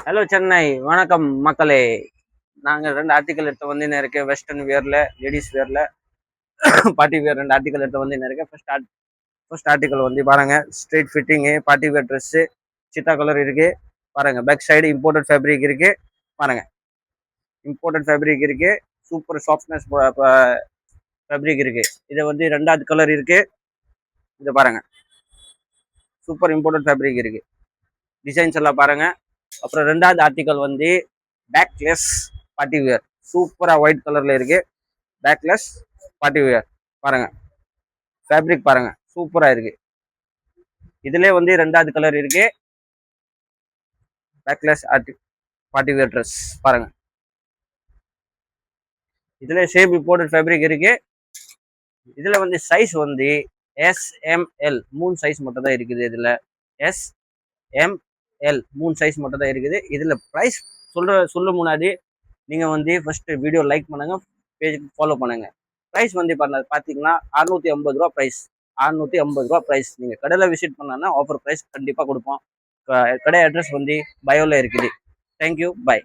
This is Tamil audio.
ஹலோ சென்னை, வணக்கம் மக்களே. நாங்கள் 2 ஆர்டிக்கல் எடுத்து வந்து இருக்கேன். வெஸ்டர்ன் வேர்ல, லேடிஸ் வேர்ல, பார்ட்டி வேர் 2 ஆர்டிக்கல் எடுத்து வந்து இருக்கேன். ஃபர்ஸ்ட் ஆர்டிக்கல் வந்து பாருங்க, straight fitting party wear dress, Siddha colour இருக்கு பாருங்க. பேக் சைடு இம்போர்ட்டட் ஃபேப்ரிக் இருக்கு பாருங்க. இம்போர்ட்டட் ஃபேப்ரிக் இருக்கு, சூப்பர் சாஃப்ட்னஸ் ஃபேப்ரிக் இருக்கு. இதை வந்து 2வது கலர் இருக்கு, இதை பாருங்க. சூப்பர் இம்போர்ட்டட் ஃபேப்ரிக் இருக்கு, டிசைன்ஸ் எல்லாம் பாருங்க. அப்புறம் 2வது ஆர்டிக்கல் வந்து பேக்லெஸ் பார்ட்டி வேர், சூப்பரா ஒயிட் கலர்ல இருக்கு. பேக்லெஸ் பார்ட்டி வேர் பாருங்க, ஃபேப்ரிக் பாருங்க, சூப்பரா இருக்கு. இதுல வந்து 2வது கலர் இருக்கு, பேக்லெஸ் பார்ட்டி வேர் ட்ரெஸ் பாருங்க. இதுல சேம் இம்போர்ட்டட் ஃபேப்ரிக் இருக்கு. இதுல வந்து சைஸ் வந்து SML 3 சைஸ் மட்டும் தான் இருக்குது. இதுல SML 3 சைஸ் மட்டும் தான் இருக்குது. இதுல பிரைஸ் சொல்ல முன்னாடி நீங்க வந்து ஃபர்ஸ்ட் வீடியோ லைக் பண்ணுங்க, பேஜுக்கு ஃபாலோ பண்ணுங்க. பிரைஸ் வந்து பாத்தீங்கன்னா 650 ரூபா பிரைஸ். 650 ரூபா பிரைஸ். நீங்க கடையில விசிட் பண்ணா ஆஃபர் பிரைஸ் கண்டிப்பா கொடுப்போம். கடை அட்ரஸ் வந்து பயோல இருக்குது. Thank you, by.